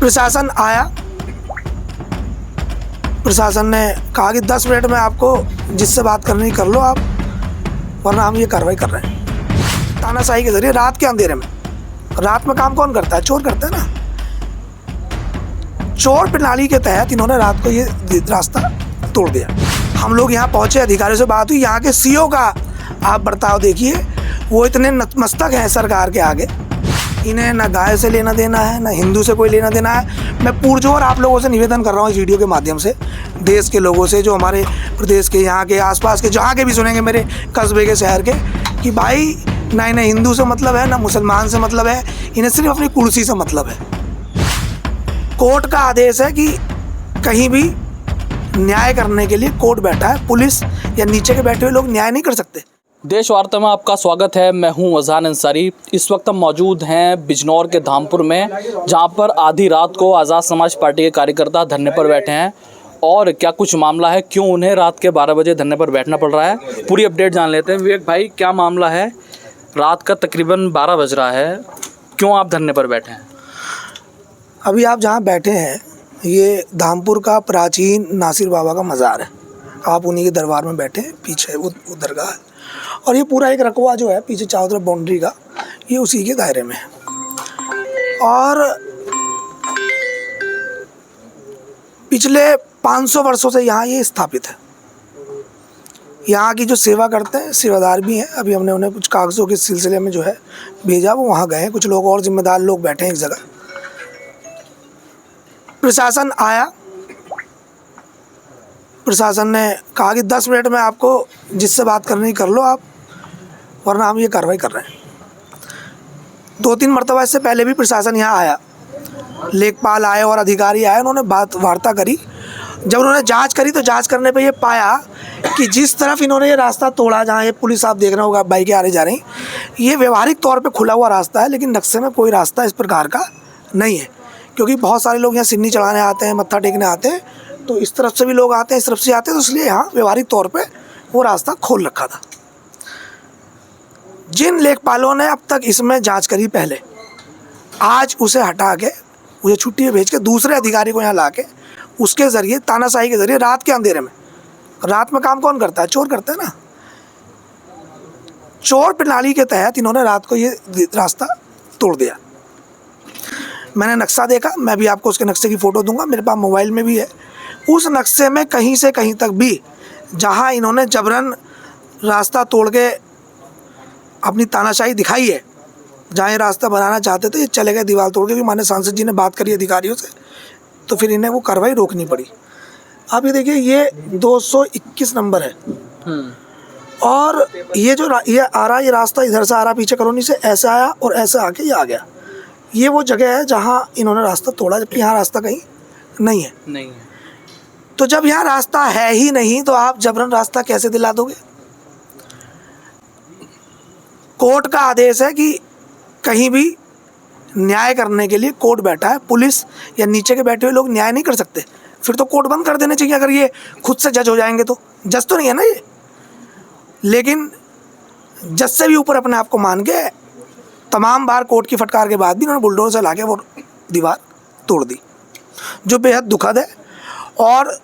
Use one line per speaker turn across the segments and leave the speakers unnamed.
प्रशासन आया, प्रशासन ने कहा कि 10 मिनट में आपको जिससे बात करनी कर लो आप, वरना हम ये कार्रवाई कर रहे हैं। तानाशाही के जरिए रात के अंधेरे में, रात में काम कौन करता है? चोर करते हैं ना। चोर प्रणाली के तहत इन्होंने रात को ये रास्ता तोड़ दिया। हम लोग यहाँ पहुँचे, अधिकारियों से बात हुई। यहाँ के सीओ का आप बर्ताव देखिए, वो इतने नतमस्तक हैं सरकार के आगे, इन्हें ना गाय से लेना देना है, ना हिंदू से कोई लेना देना है। मैं पुरजोर आप लोगों से निवेदन कर रहा हूँ इस वीडियो के माध्यम से, देश के लोगों से, जो हमारे प्रदेश के, यहाँ के आसपास के, जहाँ के भी सुनेंगे मेरे कस्बे के, शहर के, कि भाई ना इन्हें हिंदू से मतलब है, ना मुसलमान से मतलब है, इन्हें सिर्फ अपनी कुर्सी से मतलब है। कोर्ट का आदेश है कि कहीं भी न्याय करने के लिए कोर्ट बैठा है, पुलिस या नीचे के बैठे हुए लोग न्याय नहीं कर सकते।
देश वार्ता में आपका स्वागत है। मैं हूं अज़हान अंसारी। इस वक्त हम मौजूद हैं बिजनौर के धामपुर में, जहां पर आधी रात को आज़ाद समाज पार्टी के कार्यकर्ता धरने पर बैठे हैं। और क्या कुछ मामला है, क्यों उन्हें रात के 12 बजे धरने पर बैठना पड़ रहा है, पूरी अपडेट जान लेते हैं। विवेक भाई, क्या मामला है? रात का तकरीबन 12 बज रहा है, क्यों आप धरने पर बैठे हैं?
अभी आप जहाँ बैठे हैं, ये धामपुर का प्राचीन नासिर बाबा का मज़ार है। आप उन्हीं के दरबार में बैठे हैं, पीछे वो दरगाह है, और ये पूरा एक रकबा जो है पीछे चारों तरफ बाउंड्री का, ये उसी के दायरे में है। और पिछले 500 वर्षों से यहाँ ये स्थापित है। यहाँ की जो सेवा करते हैं, सेवादार भी हैं। अभी हमने उन्हें कुछ कागज़ों के सिलसिले में जो है भेजा, वो वहाँ गए हैं। कुछ लोग और जिम्मेदार लोग बैठे हैं एक जगह। प्रशासन आया, प्रशासन ने कहा कि 10 मिनट में आपको जिससे बात करनी कर लो आप, वरना हम ये कार्रवाई कर रहे हैं। 2-3 मरतबा इससे पहले भी प्रशासन यहाँ आया, लेखपाल आए और अधिकारी आए, उन्होंने वार्ता करी। जब उन्होंने जांच करी तो जांच करने पे ये पाया कि जिस तरफ इन्होंने ये रास्ता तोड़ा, जहाँ ये पुलिस आप देख रहे होगा, बाइकें आ रही जा रही, ये व्यवहारिक तौर पे खुला हुआ रास्ता है, लेकिन नक्शे में कोई रास्ता इस प्रकार का नहीं है। क्योंकि बहुत सारे लोग यहाँ सिन्नी चढ़ाने आते हैं, मत्था टेकने आते हैं, तो इस तरफ से भी लोग आते हैं, इस तरफ से आते हैं, तो इसलिए यहाँ व्यवहारिक तौर पे वो रास्ता खोल रखा था। जिन लेखपालों ने अब तक इसमें जांच करी पहले, आज उसे हटा के, उसे छुट्टी पे भेज के दूसरे अधिकारी को यहाँ ला के, उसके ज़रिए, तानाशाही के ज़रिए रात के अंधेरे में, रात में काम कौन करता है? चोर करते हैं ना। चोर प्रणाली के तहत इन्होंने रात को ये रास्ता तोड़ दिया। मैंने नक्शा देखा, मैं भी आपको उसके नक्शे की फ़ोटो दूंगा, मेरे पास मोबाइल में भी है। उस नक्शे में कहीं से कहीं तक भी जहां इन्होंने जबरन रास्ता तोड़ के अपनी तानाशाही दिखाई है, जहाँ ये रास्ता बनाना चाहते थे, ये चले गए दीवार तोड़ के। क्योंकि माननीय सांसद जी ने बात करी अधिकारियों से, तो फिर इन्हें वो कार्रवाई रोकनी पड़ी। आप ये देखिए, ये 221 नंबर है, और ये जो ये आ रहा, ये रास्ता इधर से आ रहा, पीछे कॉलोनी से ऐसे आया और ऐसे आके ये आ गया। ये वो जगह है जहाँ इन्होंने रास्ता तोड़ा, जबकि यहाँ रास्ता कहीं नहीं है। तो जब यहाँ रास्ता है ही नहीं, तो आप जबरन रास्ता कैसे दिला दोगे? कोर्ट का आदेश है कि कहीं भी न्याय करने के लिए कोर्ट बैठा है, पुलिस या नीचे के बैठे हुए लोग न्याय नहीं कर सकते। फिर तो कोर्ट बंद कर देने चाहिए, अगर ये खुद से जज हो जाएंगे तो। जज तो नहीं है ना ये, लेकिन जज से भी ऊपर अपने आप को मान के तमाम बार कोर्ट की फटकार के बाद भी इन्होंने बुलडोजर से लाके वो दीवार तोड़ दी, जो बेहद दुखद है। और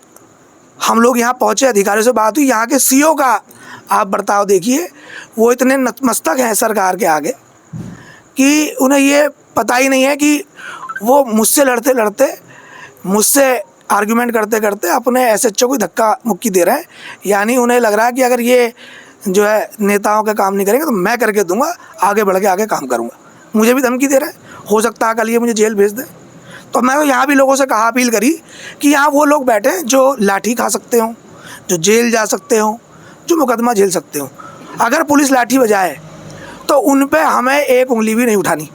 हम लोग यहाँ पहुँचे, अधिकारियों से बात हुई। यहाँ के सीओ का आप बर्ताव देखिए, वो इतने नतमस्तक हैं सरकार के आगे कि उन्हें ये पता ही नहीं है कि वो मुझसे लड़ते लड़ते, मुझसे आर्गुमेंट करते करते अपने एसएचओ को धक्का मुक्की दे रहे हैं। यानी उन्हें लग रहा है कि अगर ये जो है नेताओं का काम नहीं करेंगे तो मैं करके दूंगा, आगे बढ़ के आगे काम करूंगा। मुझे भी धमकी दे रहा है, हो सकता है कल ये मुझे जेल भेज दे। तो मैं यहाँ भी लोगों से कहा, अपील करी कि यहाँ वो लोग बैठे हैं जो लाठी खा सकते हों, जो जेल जा सकते हों, जो मुकदमा झेल सकते हों। अगर पुलिस लाठी बजाए तो उन पर हमें एक उंगली भी नहीं उठानी,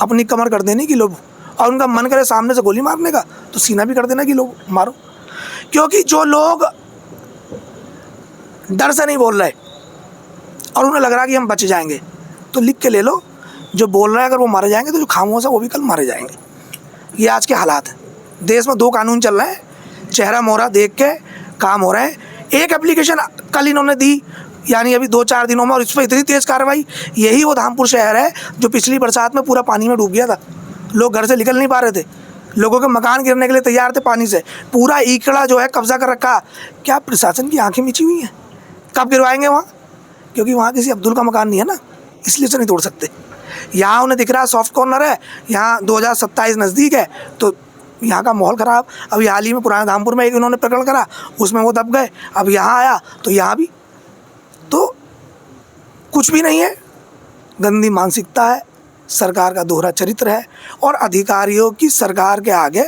अपनी कमर कर देने की लोग, और उनका मन करे सामने से गोली मारने का तो सीना भी कर देना कि लोग मारो। क्योंकि जो लोग डर से नहीं बोल रहे और उन्हें लग रहा कि हम बच जाएंगे, तो लिख के ले लो, जो बोल रहे हैं अगर वो मारे जाएंगे तो जो खामोश है वो भी कल मारे जाएंगे। ये आज के हालात हैं। देश में 2 कानून चल रहे हैं, चेहरा मोहरा देख के काम हो रहे हैं। एक एप्लीकेशन कल इन्होंने दी, यानी अभी 2-4 दिनों में, और इस पर इतनी तेज़ कार्रवाई। यही वो धामपुर शहर है जो पिछली बरसात में पूरा पानी में डूब गया था, लोग घर से निकल नहीं पा रहे थे। लोगों के मकान गिरने के लिए तैयार थे पानी से। पूरा ईकड़ा जो है कब्जा कर रखा। क्या प्रशासन की आंखें मिची हुई हैं? कब गिरवाएंगे वहाँ? क्योंकि वहाँ किसी अब्दुल का मकान नहीं है ना, इसलिए उसे नहीं तोड़ सकते। यहाँ उन्हें दिख रहा है सॉफ्ट कॉर्नर है, यहाँ 2027 नज़दीक है, तो यहाँ का माहौल ख़राब। अभी हाल ही में पुराने धामपुर में एक इन्होंने प्रकरण करा, उसमें वो दब गए। अब यहाँ आया तो यहाँ भी तो कुछ भी नहीं है। गंदी मानसिकता है, सरकार का दोहरा चरित्र है, और अधिकारियों की सरकार के आगे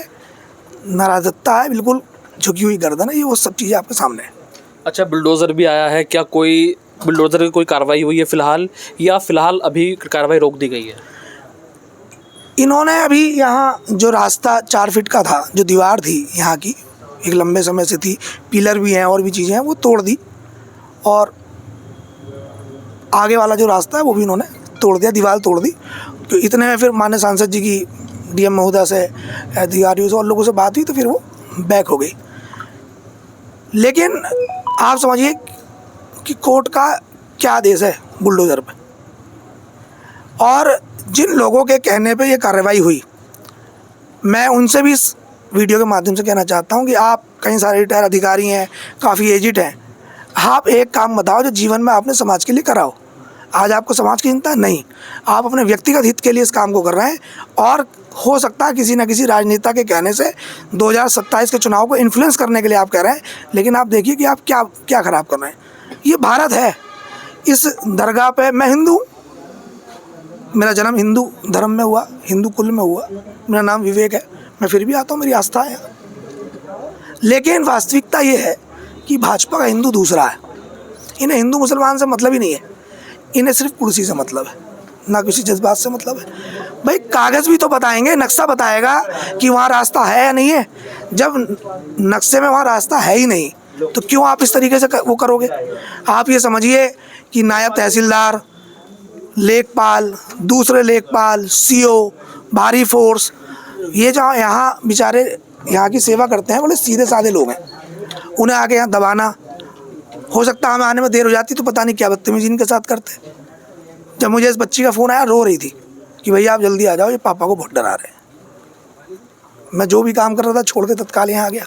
नाराज़ता है, बिल्कुल झुकी हुई गर्दन है। ये वो सब चीज़ें आपके सामने हैं।
अच्छा, बुलडोज़र भी आया है, क्या कोई बुलडोज़र की कोई कार्रवाई हुई है फ़िलहाल, या फ़िलहाल अभी कार्रवाई रोक दी गई है?
इन्होंने अभी यहाँ जो रास्ता 4 फीट का था, जो दीवार थी यहाँ की, एक लंबे समय से थी, पिलर भी हैं और भी चीज़ें हैं, वो तोड़ दी। और आगे वाला जो रास्ता है वो भी इन्होंने तोड़ दिया, दीवार तोड़ दी। तो इतने में फिर माननीय सांसद जी की डीएम महोदय से, अधिकारियों से और लोगों से बात हुई, तो फिर वो बैक हो गई। लेकिन आप समझिए कि कोर्ट का क्या आदेश है बुलडोज़र पे, और जिन लोगों के कहने पे ये कार्रवाई हुई, मैं उनसे भी इस वीडियो के माध्यम से कहना चाहता हूँ कि आप कई सारे रिटायर अधिकारी हैं, काफ़ी एजिड हैं, आप एक काम बताओ जो जीवन में आपने समाज के लिए कराओ। आज आपको समाज की चिंता नहीं, आप अपने व्यक्तिगत हित के लिए इस काम को कर रहे हैं, और हो सकता है किसी न किसी राजनेता के कहने से 2027 के चुनाव को इन्फ्लुएंस करने के लिए आप कह रहे हैं। लेकिन आप देखिए कि आप क्या क्या ख़राब कर रहे हैं। ये भारत है, इस दरगाह पे मैं हिंदू हूँ, मेरा जन्म हिंदू धर्म में हुआ, हिंदू कुल में हुआ, मेरा नाम विवेक है, मैं फिर भी आता हूँ, मेरी आस्था है। लेकिन वास्तविकता ये है कि भाजपा का हिंदू दूसरा है। इन्हें हिंदू मुसलमान से मतलब ही नहीं है, इन्हें सिर्फ कुर्सी से मतलब है, ना किसी जज्बात से मतलब है। भाई कागज़ भी तो बताएंगे, नक्शा बताएगा कि वहाँ रास्ता है या नहीं है। जब नक्शे में वहाँ रास्ता है ही नहीं, तो क्यों आप इस तरीके से वो करोगे? आप ये समझिए कि नायब तहसीलदार, लेखपाल, दूसरे लेखपाल, सीओ, भारी फोर्स, ये जो यहाँ बेचारे यहाँ की सेवा करते हैं, बोले सीधे साधे लोग हैं, उन्हें आके यहाँ दबाना, हो सकता है हमें आने में देर हो जाती तो पता नहीं क्या बदतमीजी इनके साथ करते। जब मुझे इस बच्ची का फ़ोन आया, रो रही थी कि भैया आप जल्दी आ जाओ, ये पापा को बहुत डरा रहे हैं। मैं जो भी काम कर रहा था छोड़ के तत्काल यहाँ आ गया।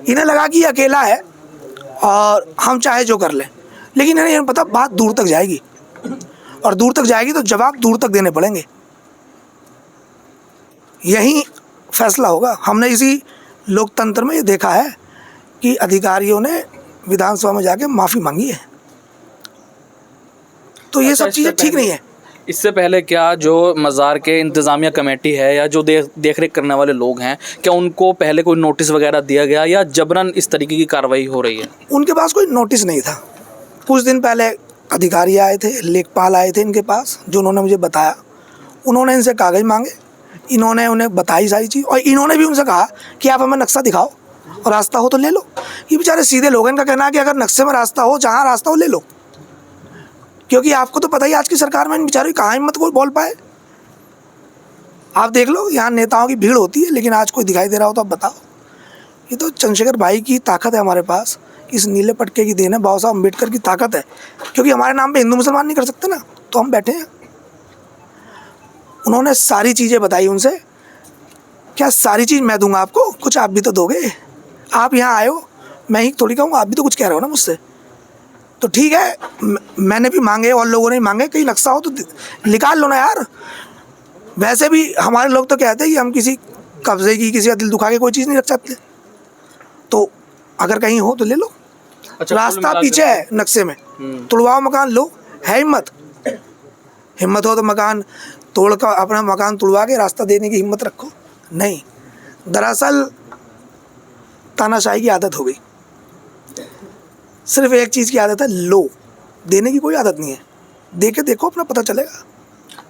इन्हें लगा कि ये अकेला है और हम चाहे जो कर लें, लेकिन इन्हें नहीं पता बात दूर तक जाएगी, और दूर तक जाएगी तो जवाब दूर तक देने पड़ेंगे। यही फैसला होगा। हमने इसी लोकतंत्र में ये देखा है कि अधिकारियों ने विधानसभा में जाके माफ़ी मांगी है, तो ये सब चीज़ें ठीक नहीं है।
इससे पहले क्या जो मज़ार के इंतज़ामिया कमेटी है, या जो देख रेख करने वाले लोग हैं, क्या उनको पहले कोई नोटिस वगैरह दिया गया, या जबरन इस तरीके की कार्रवाई हो रही है? उनके
पास कोई नोटिस नहीं था। कुछ दिन पहले अधिकारी आए थे, लेखपाल आए थे इनके पास, जो उन्होंने मुझे बताया, उन्होंने इनसे कागज़ मांगे, इन्होंने उन्हें बताई सारी चीज़, और इन्होंने भी उनसे कहा कि आप हमें नक्शा दिखाओ और रास्ता हो तो ले लो। ये बेचारे सीधे लोग हैं, इनका कहना है कि अगर नक्शे में रास्ता हो, जहाँ रास्ता हो ले लो, क्योंकि आपको तो पता ही आज की सरकार में इन बेचारों की कहाँ हिम्मत कोई बोल पाए। आप देख लो, यहाँ नेताओं की भीड़ होती है, लेकिन आज कोई दिखाई दे रहा हो तो आप बताओ। ये तो चंद्रशेखर भाई की ताकत है हमारे पास, इस नीले पटके की देन है, बाबा साहब अम्बेडकर की ताकत है, क्योंकि हमारे नाम पे हिंदू मुसलमान नहीं कर सकते ना, तो हम बैठे हैं। उन्होंने सारी चीज़ें बताई उनसे। क्या सारी चीज़ मैं दूंगा आपको? कुछ आप भी तो दोगे। आप यहाँ आए हो, मैं ही थोड़ी कहूँगा, आप भी तो कुछ कह रहे हो ना मुझसे। तो ठीक है, मैंने भी मांगे और लोगों ने मांगे, कहीं नक्शा हो तो निकाल लो ना यार। वैसे भी हमारे लोग तो कहते हैं कि हम किसी कब्जे की, किसी का दिल दुखा के कोई चीज़ नहीं रख सकते, तो अगर कहीं हो तो ले लो। अच्छा, रास्ता पीछे है नक्शे में, तुड़वाओ मकान, लो, है हिम्मत हो तो मकान तोड़ कर अपना मकान तुड़वा के रास्ता देने की हिम्मत रखो। नहीं, दरअसल तानाशाही की आदत हो गई। सिर्फ एक चीज़ की आदत है, लो, देने की कोई आदत नहीं है। दे के देखो, अपना पता चलेगा।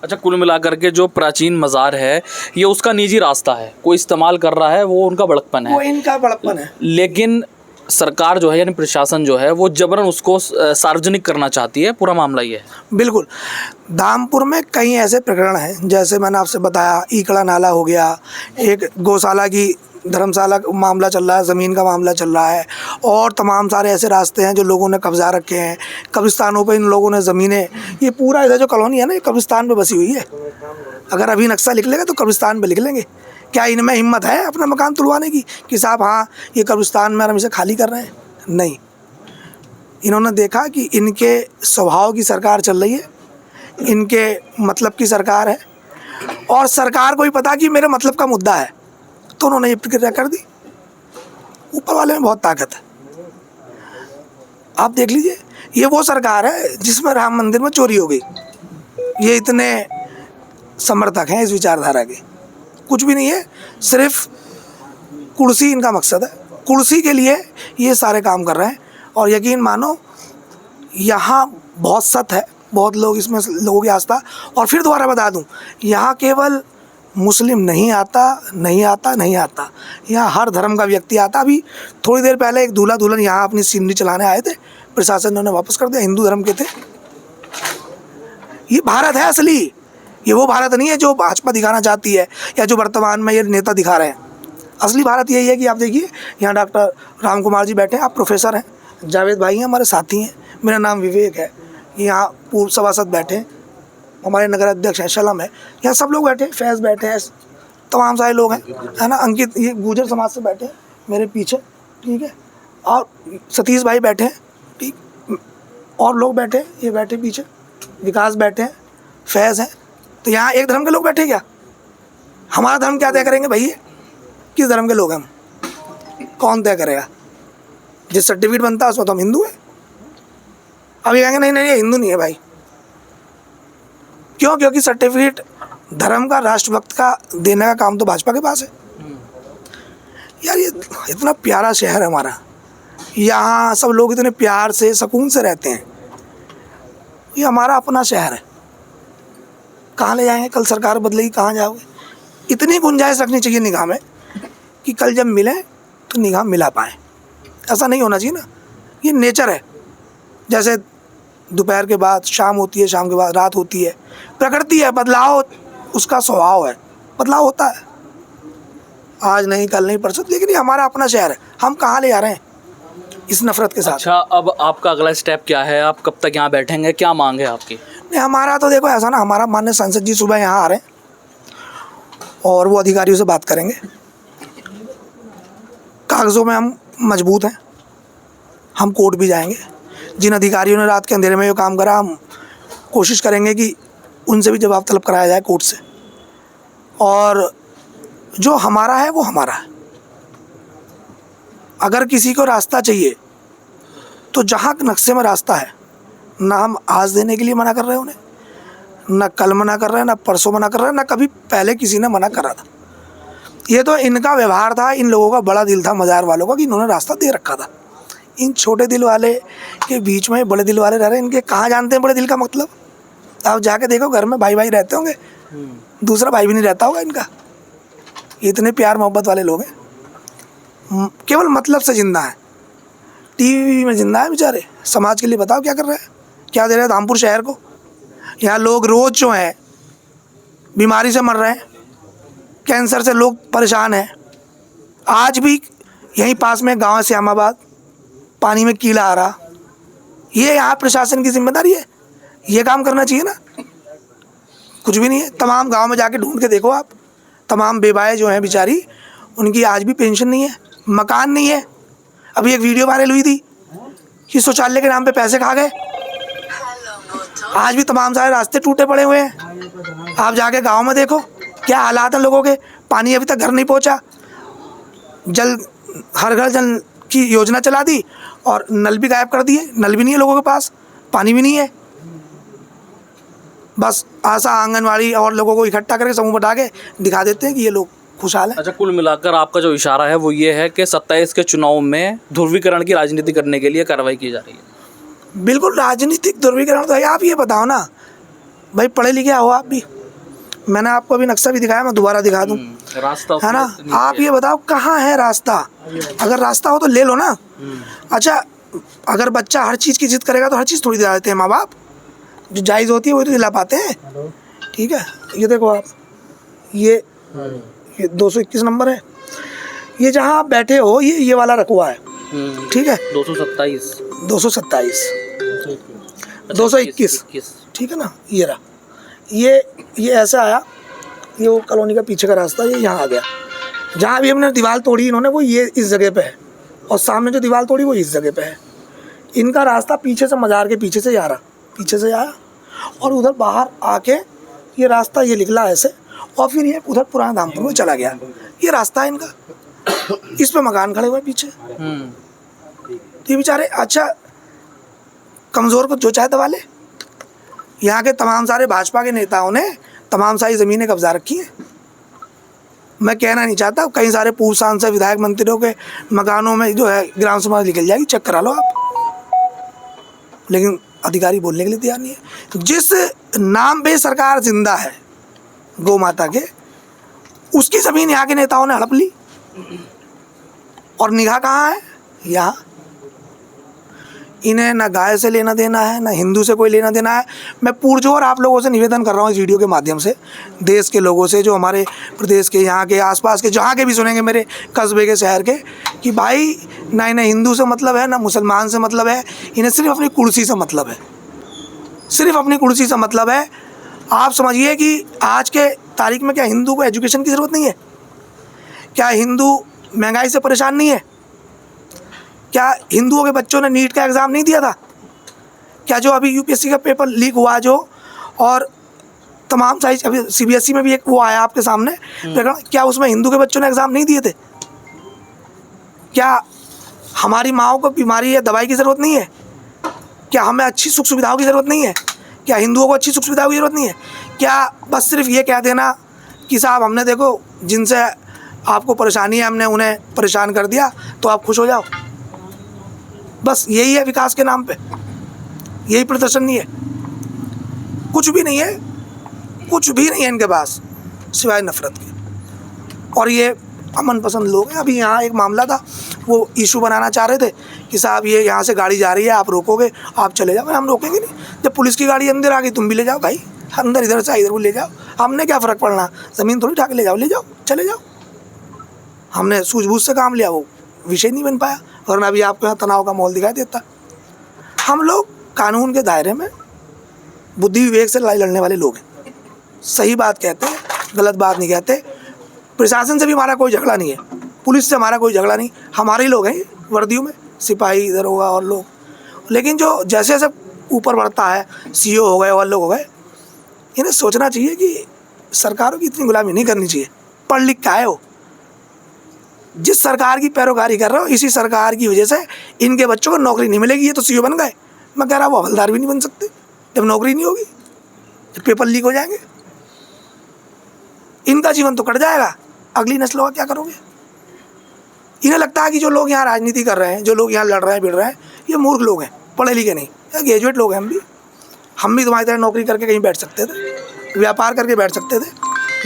अच्छा, कुल मिलाकर के जो प्राचीन मज़ार है, ये उसका निजी रास्ता है, कोई इस्तेमाल कर रहा है, वो उनका बड़कपन है,
वो इनका बड़कपन है।
लेकिन सरकार जो है, यानी प्रशासन जो है, वो जबरन उसको सार्वजनिक करना चाहती है। पूरा मामला ये है।
बिल्कुल। धामपुर में कई ऐसे प्रकरण हैं, जैसे मैंने आपसे बताया, ईकड़ा नाला हो गया, एक गौशाला की धर्मशाला मामला चल रहा है, ज़मीन का मामला चल रहा है, और तमाम सारे ऐसे रास्ते हैं जो लोगों ने कब्जा रखे हैं। कब्रिस्तानों पे इन लोगों ने ज़मीनें, ये पूरा इधर जो कॉलोनी है ना, ये कब्रिस्तान पे बसी हुई है। अगर अभी नक्शा लिख लेगा तो कब्रिस्तान पे लिख लेंगे क्या इनमें हिम्मत है अपना मकान तुलवाने की कि साहब हाँ ये कब्रिस्तान में हम इसे खाली कर रहे हैं? नहीं, इन्होंने देखा कि इनके स्वभाव की सरकार चल रही है, इनके मतलब की सरकार है, और सरकार को ही पता कि मेरे मतलब का मुद्दा है, तो उन्होंने ये प्रक्रिया कर दी। ऊपर वाले में बहुत ताकत है। आप देख लीजिए, ये वो सरकार है जिसमें राम मंदिर में चोरी हो गई। ये इतने समर्थक हैं इस विचारधारा के, कुछ भी नहीं है, सिर्फ कुर्सी इनका मकसद है। कुर्सी के लिए ये सारे काम कर रहे हैं। और यकीन मानो यहाँ बहुत सत है, बहुत लोग इसमें लोगों की आस्था। और फिर दोबारा बता दूं, यहाँ केवल मुस्लिम नहीं आता, यहाँ हर धर्म का व्यक्ति आता। अभी थोड़ी देर पहले एक दूल्हा दुल्हन यहाँ अपनी सीनरी चलाने आए थे, प्रशासन ने उन्हें वापस कर दिया, हिंदू धर्म के थे। ये भारत है असली, ये वो भारत नहीं है जो भाजपा दिखाना चाहती है या जो वर्तमान में ये नेता दिखा रहे हैं। असली भारत यही है कि आप देखिए, यहाँ डॉक्टर राम कुमार जी बैठे हैं, आप प्रोफेसर हैं, जावेद भाई हैं, हमारे साथी हैं, मेरा नाम विवेक है, यहाँ पूर्व सभासद बैठे हैं, हमारे नगर अध्यक्ष हैं, शलम है, यहाँ सब लोग बैठे हैं, फैज़ बैठे हैं, तमाम सारे लोग हैं, है ना, अंकित ये गुर्जर समाज से बैठे हैं मेरे पीछे, ठीक है, और सतीश भाई बैठे हैं, ठीक, और लोग बैठे हैं, ये बैठे पीछे, विकास बैठे हैं, फैज़ हैं। तो यहाँ एक धर्म के लोग बैठे क्या? हमारा धर्म क्या तय करेंगे भैया? किस धर्म के लोग हैं हम? कौन तय करेगा? जिस सर्टिफिकेट बनता है उसमें तो हम हिंदू हैं। अभी कहेंगे नहीं नहीं ये हिंदू नहीं है भाई। क्यों? क्योंकि सर्टिफिकेट धर्म का, राष्ट्रभक्त का देने का काम तो भाजपा के पास है। यार ये इतना प्यारा शहर है हमारा, यहाँ सब लोग इतने प्यार से सुकून से रहते हैं, ये हमारा अपना शहर है। कहाँ ले जाएंगे? कल सरकार बदलेगी, कहाँ जाओगे? इतनी गुंजाइश रखनी चाहिए निगाह में कि कल जब मिले तो निगाह मिला पाए। ऐसा नहीं होना चाहिए ना, ये नेचर है। जैसे दोपहर के बाद शाम होती है, शाम के बाद रात होती है, प्रकृति है, बदलाव उसका स्वभाव है, बदलाव होता है, आज नहीं कल नहीं परसों। लेकिन ये हमारा अपना शहर है, हम कहाँ ले जा रहे हैं इस नफरत के साथ?
अच्छा, अब आपका अगला स्टेप क्या है? आप कब तक यहाँ बैठेंगे? क्या मांग है आपकी?
नहीं, हमारा तो देखो ऐसा ना, हमारा माननीय सांसद जी सुबह यहाँ आ रहे हैं और वो अधिकारियों से बात करेंगे। कागज़ों में हम मजबूत हैं, हम कोर्ट भी जाएंगे। जिन अधिकारियों ने रात के अंधेरे में ये काम करा, हम कोशिश करेंगे कि उनसे भी जवाब तलब कराया जाए कोर्ट से। और जो हमारा है वो हमारा है। अगर किसी को रास्ता चाहिए तो जहाँ नक्शे में रास्ता है, ना हम आज देने के लिए मना कर रहे हैं उन्हें, ना कल मना कर रहे हैं, ना परसों मना कर रहे हैं, ना कभी पहले किसी ने मना करा था। ये तो इनका व्यवहार था, इन लोगों का बड़ा दिल था मज़ार वालों का कि इन्होंने रास्ता दे रखा था। इन छोटे दिल वाले के बीच में बड़े दिल वाले रह रहे हैं। इनके कहाँ जानते हैं बड़े दिल का मतलब? आप जाके देखो, घर में भाई भाई रहते होंगे, दूसरा भाई भी नहीं रहता होगा इनका। इतने प्यार मोहब्बत वाले लोग हैं, केवल मतलब से जिंदा है, टीवी में जिंदा है बेचारे। समाज के लिए बताओ क्या कर रहे हैं, क्या दे रहे हैं धामपुर शहर को? यहाँ लोग रोज़ जो हैं बीमारी से मर रहे हैं, कैंसर से लोग परेशान हैं। आज भी यहीं पास में गांव है श्यामाबाद, पानी में कीड़ा आ रहा। ये यहाँ प्रशासन की जिम्मेदारी है, ये काम करना चाहिए ना। कुछ भी नहीं है। तमाम गांव में जाके ढूंढ के देखो आप, तमाम बेवाएँ जो हैं बेचारी, उनकी आज भी पेंशन नहीं है, मकान नहीं है। अभी एक वीडियो वायरल हुई थी कि शौचालय के नाम पे पैसे खा गए। आज भी तमाम सारे रास्ते टूटे पड़े हुए हैं। आप जाके गांव में देखो क्या हालात हैं लोगों के। पानी अभी तक घर नहीं पहुंचा। जल, हर घर जल की योजना चला दी और नल भी गायब कर दिए। नल भी नहीं है लोगों के पास, पानी भी नहीं है। बस आशा आंगनवाड़ी और लोगों को इकट्ठा करके समूह बटा के दिखा देते हैं कि ये लोग खुशहाल है।
अच्छा, कुल मिलाकर आपका जो इशारा है वो ये है कि 27 के चुनाव में ध्रुवीकरण की राजनीति करने के लिए कार्रवाई की जा रही है।
बिल्कुल, राजनीतिक ध्रुवीकरण तो है। आप ये बताओ ना भाई, पढ़े लिखे हो आप भी, मैंने आपको अभी नक्शा भी दिखाया, मैं दोबारा दिखा दूं,
रास्ता
है ना। आप ये बताओ कहाँ है रास्ता? अगर रास्ता हो तो ले लो ना। अच्छा, अगर बच्चा हर चीज़ की जिद करेगा तो हर चीज़ थोड़ी दिला देते हैं माँ बाप। जो जायज़ होती है वही तो दिला पाते हैं। ठीक है, ये देखो आप, ये 221 नंबर है। ये जहाँ आप बैठे हो ये वाला रखवा है, ठीक है,
227
221, ठीक है ना। ये रहा, ये ऐसा आया ये वो कॉलोनी का पीछे का रास्ता ये यहाँ आ गया। जहाँ भी हमने दीवार तोड़ी इन्होंने वो ये इस जगह पे है, और सामने जो दीवार तोड़ी वो इस जगह पे है। इनका रास्ता पीछे से मज़ार के पीछे से जा रहा, पीछे से आया और उधर बाहर आके ये रास्ता ये निकला ऐसे, और फिर ये उधर पुराना धामपुर में चला गया। ये रास्ता है इनका, इस पे मकान खड़े हुए पीछे। ये बेचारे अच्छा कमज़ोर को जो चाहे दबा ले। यहाँ के तमाम सारे भाजपा के नेताओं ने तमाम सारी ज़मीनें कब्जा रखी हैं। मैं कहना नहीं चाहता, कई सारे पूर्व सांसद विधायक मंत्रियों के मकानों में जो है ग्राम समाज निकल जाएगी, चेक करा लो आप। लेकिन अधिकारी बोलने के लिए तैयार नहीं है। जिस नाम पे सरकार जिंदा है गौ माता के, उसकी ज़मीन यहाँ के नेताओं ने हड़प ली, और निगाह कहाँ है? यहाँ। इन्हें ना गाय से लेना देना है, ना हिंदू से कोई लेना देना है। मैं पुरजोर आप लोगों से निवेदन कर रहा हूँ इस वीडियो के माध्यम से, देश के लोगों से, जो हमारे प्रदेश के, यहाँ के आसपास के, जहाँ के भी सुनेंगे मेरे कस्बे के, शहर के, कि भाई ना इन्हें हिंदू से मतलब है, ना मुसलमान से मतलब है, इन्हें सिर्फ अपनी कुर्सी से मतलब है, सिर्फ अपनी कुर्सी से मतलब है। आप समझिए कि आज के तारीख में क्या हिंदू को एजुकेशन की ज़रूरत नहीं है? क्या हिंदू महंगाई से परेशान नहीं है? क्या हिंदुओं के बच्चों ने नीट का एग्ज़ाम नहीं दिया था? क्या जो अभी यूपीएससी का पेपर लीक हुआ जो, और तमाम सारी अभी सीबीएसई में भी एक वो आया आपके सामने, क्या उसमें हिंदू के बच्चों ने एग्ज़ाम नहीं दिए थे? क्या हमारी माँओं को बीमारी या दवाई की ज़रूरत नहीं है? क्या हमें अच्छी सुख सुविधाओं की ज़रूरत नहीं है? क्या हिंदुओं को अच्छी सुख सुविधाओं की ज़रूरत नहीं है? क्या बस सिर्फ ये कह देना कि साहब हमने देखो जिनसे आपको परेशानी है हमने उन्हें परेशान कर दिया तो आप खुश हो जाओ, बस यही है विकास के नाम पे? यही प्रदर्शन नहीं है? कुछ भी नहीं है, कुछ भी नहीं है इनके पास सिवाय नफरत के। और ये अमन पसंद लोग हैं। अभी यहाँ एक मामला था, वो इशू बनाना चाह रहे थे कि साहब ये यहाँ से गाड़ी जा रही है, आप रोकोगे, आप चले जाओ। हम रोकेंगे नहीं। जब पुलिस की गाड़ी अंदर आ गई तुम भी ले जाओ भाई, अंदर इधर से इधर को ले जाओ, हमने क्या फ़र्क पड़ना? ज़मीन थोड़ी उठा के ले जाओ, ले जाओ, चले जाओ। हमने सूझबूझ से काम लिया, वो विषय नहीं बन पाया, वरना अभी आपको यहाँ तनाव का माहौल दिखाई देता। हम लोग कानून के दायरे में बुद्धि विवेक से लड़ाई लड़ने वाले लोग हैं, सही बात कहते हैं, गलत बात नहीं कहते। प्रशासन से भी हमारा कोई झगड़ा नहीं है, पुलिस से हमारा कोई झगड़ा नहीं, हमारे ही लोग हैं वर्दियों में, सिपाही इधर होगा और लोग। लेकिन जो जैसे जैसे ऊपर बढ़ता है, सीओ हो गए और लोग हो गए, इन्हें सोचना चाहिए कि सरकारों की इतनी गुलामी नहीं करनी चाहिए। पढ़ लिख के आए हो, जिस सरकार की पैरोकारी कर रहे हो, इसी सरकार की वजह से इनके बच्चों को नौकरी नहीं मिलेगी। ये तो सीओ बन गए, मैं कह रहा वो हवलदार भी नहीं बन सकते जब नौकरी नहीं होगी, जब पेपर लीक हो जाएंगे। इनका जीवन तो कट जाएगा, अगली नस्लों का क्या करोगे? इन्हें लगता है कि जो लोग यहाँ राजनीति कर रहे हैं, जो लोग यहाँ लड़ रहे हैं, भिड़ रहे हैं, ये मूर्ख लोग हैं, पढ़े लिखे नहीं, ग्रेजुएट लोग हैं। हम भी तुम्हारी तरह नौकरी करके कहीं बैठ सकते थे, व्यापार करके बैठ सकते थे,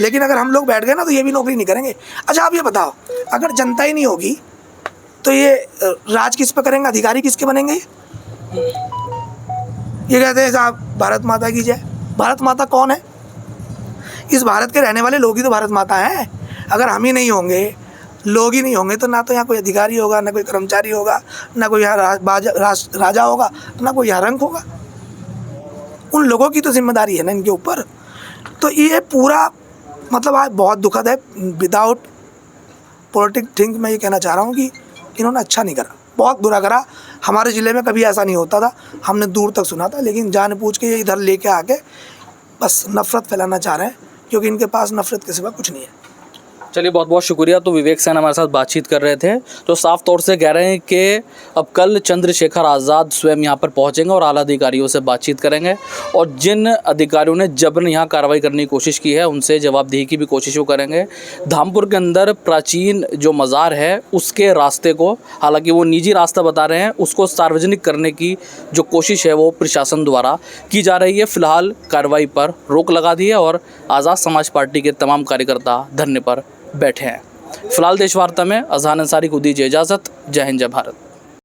लेकिन अगर हम लोग बैठ गए ना तो ये भी नौकरी नहीं करेंगे। अच्छा आप ये बताओ, अगर जनता ही नहीं होगी तो ये राज किस पे करेंगे? अधिकारी किसके बनेंगे? ये कहते हैं साहब भारत माता की जय। भारत माता कौन है? इस भारत के रहने वाले लोग ही तो भारत माता हैं। अगर हम ही नहीं होंगे, लोग ही नहीं होंगे, तो ना तो यहाँ कोई अधिकारी होगा, ना कोई कर्मचारी होगा, ना कोई यहाँ राजा होगा, ना कोई यहाँ रंक होगा। उन लोगों की तो जिम्मेदारी है ना इनके ऊपर। तो ये पूरा मतलब आज बहुत दुखद है। विदाउट पॉलिटिक थिंक मैं ये कहना चाह रहा हूँ कि इन्होंने अच्छा नहीं करा, बहुत बुरा करा। हमारे ज़िले में कभी ऐसा नहीं होता था, हमने दूर तक सुना था, लेकिन जानबूझ के ये इधर लेके आके बस नफ़रत फैलाना चाह रहे हैं, क्योंकि इनके पास नफ़रत के सिवा कुछ नहीं है।
चलिए बहुत बहुत शुक्रिया। तो विवेक सेन हमारे साथ बातचीत कर रहे थे, तो साफ तौर से कह रहे हैं कि अब कल चंद्रशेखर आज़ाद स्वयं यहाँ पर पहुँचेंगे और आला अधिकारियों से बातचीत करेंगे, और जिन अधिकारियों ने जबरन यहाँ कार्रवाई करने की कोशिश की है उनसे जवाबदेही की भी कोशिश वो करेंगे। धामपुर के अंदर प्राचीन जो मज़ार है उसके रास्ते को, हालांकि वो निजी रास्ता बता रहे हैं, उसको सार्वजनिक करने की जो कोशिश है वो प्रशासन द्वारा की जा रही है। फिलहाल कार्रवाई पर रोक लगा दी है और आज़ाद समाज पार्टी के तमाम कार्यकर्ता धरने पर बैठे हैं। फिलहाल देश वार्ता में अजहान अंसारी को दीजिए इजाज़त। जय हिंद, जय भारत।